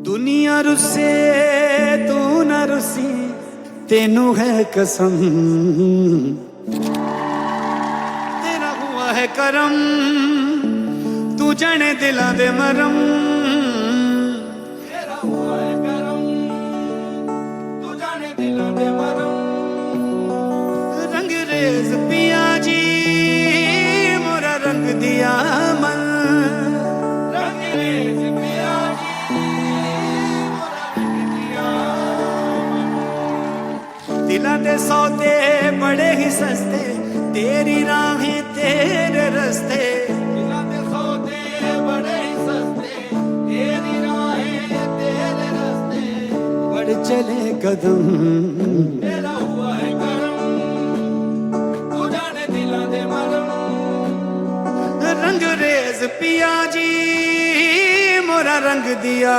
दुनिया रुसे तू न रुसी, तेनू है कसम, तेरा हुआ है करम, तू जाने दिलां दे मरम। तेरा हुआ है करम, तू जाने दिलां दे मरम। रंगरेज पिया जी मोरा रंग दिया मन, रंगरेज पिया जी मोरा रंग दिया मन। दिलां दे सौदे बड़े ही सस्ते, तेरी राहें तेरे रस्ते। दिलां दे सौदे बड़े ही सस्ते, तेरी राहें तेरे रस्ते। बढ़ चले कदम, तेरा हुआ है करम, तू जाने दिलां दे मरम। रंगरेज पिया जी मोरा रंग दिया